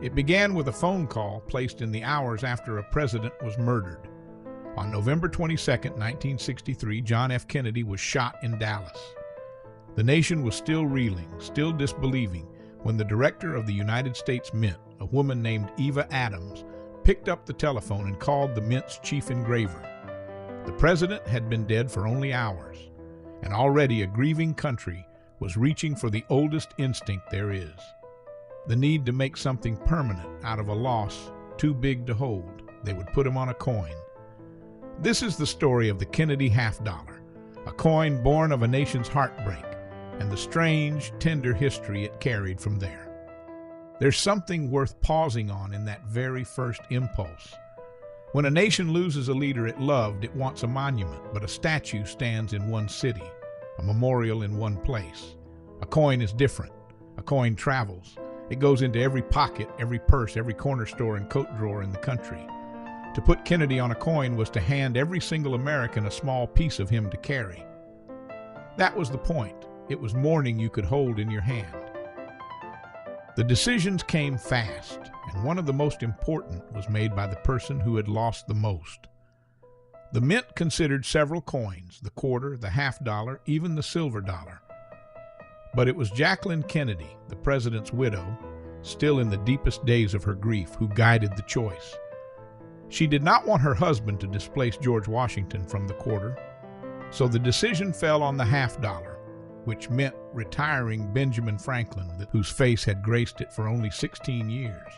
It began with a phone call placed in the hours after a president was murdered. On November 22, 1963, John F. Kennedy was shot in Dallas. The nation was still reeling, still disbelieving, when the director of the United States Mint, a woman named Eva Adams, picked up the telephone and called the Mint's chief engraver. The president had been dead for only hours, and already a grieving country was reaching for the oldest instinct there is, the need to make something permanent out of a loss too big to hold. They would put him on a coin. This is the story of the Kennedy half-dollar, a coin born of a nation's heartbreak, and the strange, tender history it carried from there. There's something worth pausing on in that very first impulse. When a nation loses a leader it loved, it wants a monument, but a statue stands in one city, a memorial in one place. A coin is different. A coin travels. It goes into every pocket, every purse, every corner store and coat drawer in the country. To put Kennedy on a coin was to hand every single American a small piece of him to carry. That was the point. It was mourning you could hold in your hand. The decisions came fast, and one of the most important was made by the person who had lost the most. The Mint considered several coins, the quarter, the half-dollar, even the silver dollar. But it was Jacqueline Kennedy, the president's widow, still in the deepest days of her grief, who guided the choice. She did not want her husband to displace George Washington from the quarter, so the decision fell on the half-dollar, which meant retiring Benjamin Franklin, whose face had graced it for only 16 years.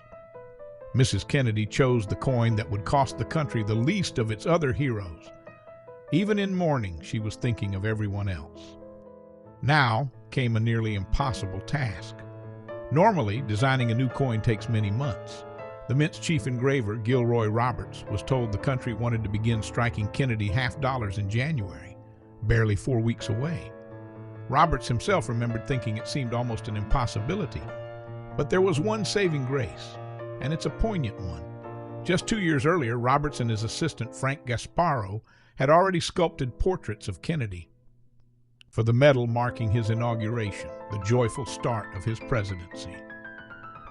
Mrs. Kennedy chose the coin that would cost the country the least of its other heroes. Even in mourning, she was thinking of everyone else. Now came a nearly impossible task. Normally, designing a new coin takes many months. The Mint's chief engraver, Gilroy Roberts, was told the country wanted to begin striking Kennedy half-dollars in January, barely 4 weeks away. Roberts himself remembered thinking it seemed almost an impossibility. But there was one saving grace, and it's a poignant one. Just 2 years earlier, Roberts and his assistant, Frank Gasparo, had already sculpted portraits of Kennedy for the medal marking his inauguration, the joyful start of his presidency.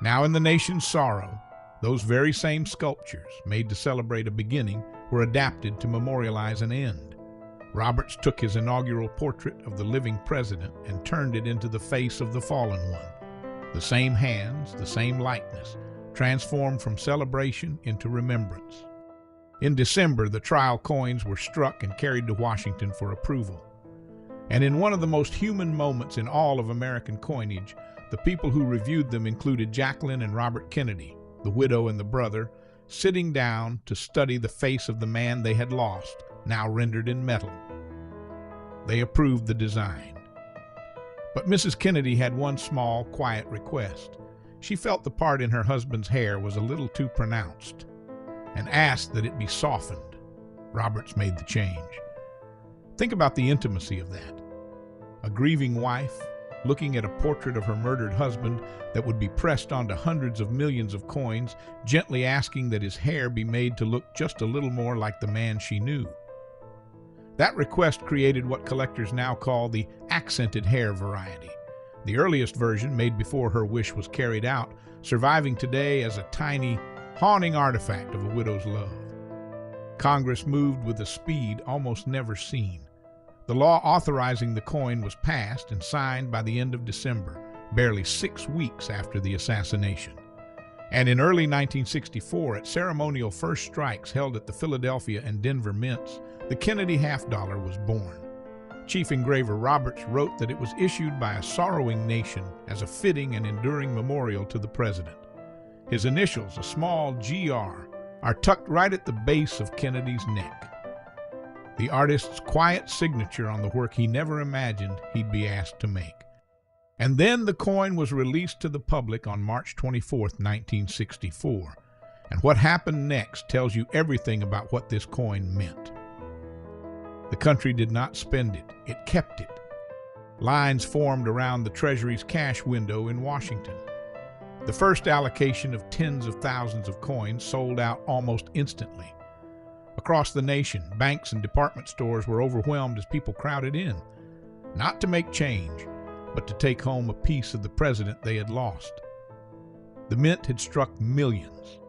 Now in the nation's sorrow, those very same sculptures, made to celebrate a beginning, were adapted to memorialize an end. Roberts took his inaugural portrait of the living president and turned it into the face of the fallen one. The same hands, the same likeness, transformed from celebration into remembrance. In December, the trial coins were struck and carried to Washington for approval. And in one of the most human moments in all of American coinage, the people who reviewed them included Jacqueline and Robert Kennedy, the widow and the brother, sitting down to study the face of the man they had lost, now rendered in metal. They approved the design. But Mrs. Kennedy had one small, quiet request. She felt the part in her husband's hair was a little too pronounced, and asked that it be softened. Roberts made the change. Think about the intimacy of that. A grieving wife, looking at a portrait of her murdered husband that would be pressed onto hundreds of millions of coins, gently asking that his hair be made to look just a little more like the man she knew. That request created what collectors now call the accented hair variety, the earliest version made before her wish was carried out, surviving today as a tiny, haunting artifact of a widow's love. Congress moved with a speed almost never seen. The law authorizing the coin was passed and signed by the end of December, barely 6 weeks after the assassination. And in early 1964, at ceremonial first strikes held at the Philadelphia and Denver Mints, the Kennedy half-dollar was born. Chief engraver Roberts wrote that it was issued by a sorrowing nation as a fitting and enduring memorial to the president. His initials, a small GR, are tucked right at the base of Kennedy's neck. The artist's quiet signature on the work he never imagined he'd be asked to make. And then the coin was released to the public on March 24, 1964. And what happened next tells you everything about what this coin meant. The country did not spend it, it kept it. Lines formed around the Treasury's cash window in Washington. The first allocation of tens of thousands of coins sold out almost instantly. Across the nation, banks and department stores were overwhelmed as people crowded in, not to make change, but to take home a piece of the president they had lost. The mint had struck millions,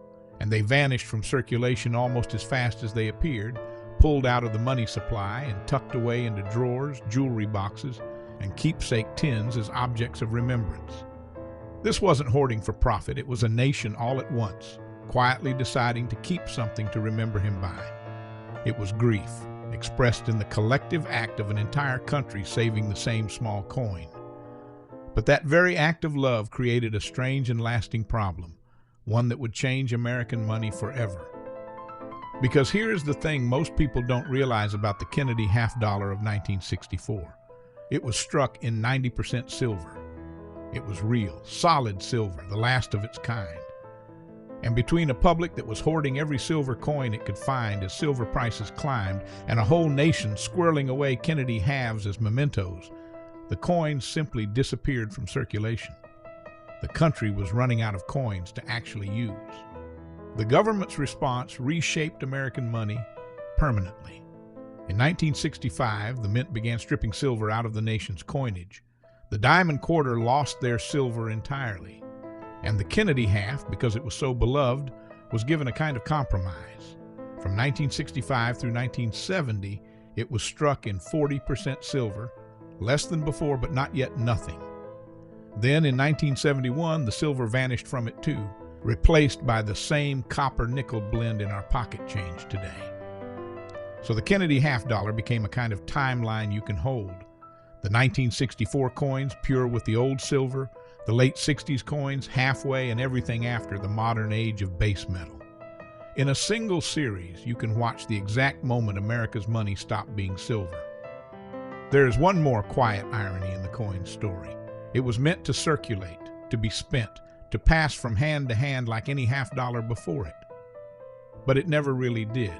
and they vanished from circulation almost as fast as they appeared, pulled out of the money supply and tucked away into drawers, jewelry boxes, and keepsake tins as objects of remembrance. This wasn't hoarding for profit, it was a nation all at once, quietly deciding to keep something to remember him by. It was grief, expressed in the collective act of an entire country saving the same small coin. But that very act of love created a strange and lasting problem, one that would change American money forever. Because here is the thing most people don't realize about the Kennedy half-dollar of 1964. It was struck in 90% silver. It was real, solid silver, the last of its kind. And between a public that was hoarding every silver coin it could find as silver prices climbed, and a whole nation squirreling away Kennedy halves as mementos, the coins simply disappeared from circulation. The country was running out of coins to actually use. The government's response reshaped American money permanently. In 1965, the mint began stripping silver out of the nation's coinage. The dime and quarter lost their silver entirely, and the Kennedy half, because it was so beloved, was given a kind of compromise. From 1965 through 1970, it was struck in 40% silver, less than before but not yet nothing. Then in 1971, the silver vanished from it too, replaced by the same copper-nickel blend in our pocket change today. So the Kennedy half-dollar became a kind of timeline you can hold. The 1964 coins pure with the old silver, the late 60s coins halfway, and everything after the modern age of base metal. In a single series, you can watch the exact moment America's money stopped being silver. There is one more quiet irony in the coin story. It was meant to circulate, to be spent, to pass from hand to hand like any half-dollar before it. But it never really did.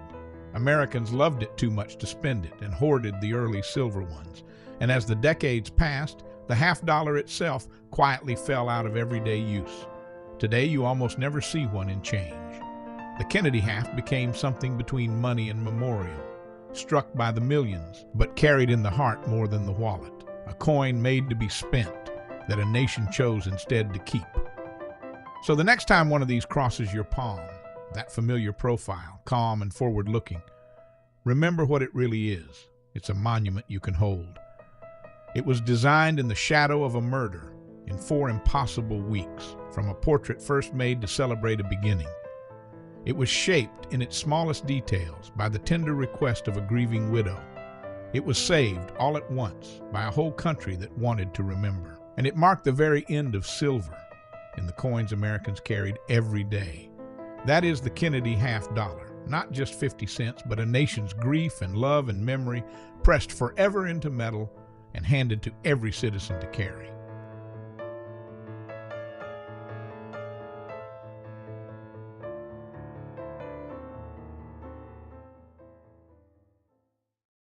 Americans loved it too much to spend it and hoarded the early silver ones. And as the decades passed, the half-dollar itself quietly fell out of everyday use. Today, you almost never see one in change. The Kennedy half became something between money and memorial, struck by the millions, but carried in the heart more than the wallet. A coin made to be spent, that a nation chose instead to keep. So the next time one of these crosses your palm, that familiar profile, calm and forward-looking, remember what it really is. It's a monument you can hold. It was designed in the shadow of a murder in 4 impossible weeks, from a portrait first made to celebrate a beginning. It was shaped in its smallest details by the tender request of a grieving widow. It was saved all at once by a whole country that wanted to remember. And it marked the very end of silver in the coins Americans carried every day. That is the Kennedy half-dollar, not just 50 cents, but a nation's grief and love and memory pressed forever into metal and handed to every citizen to carry.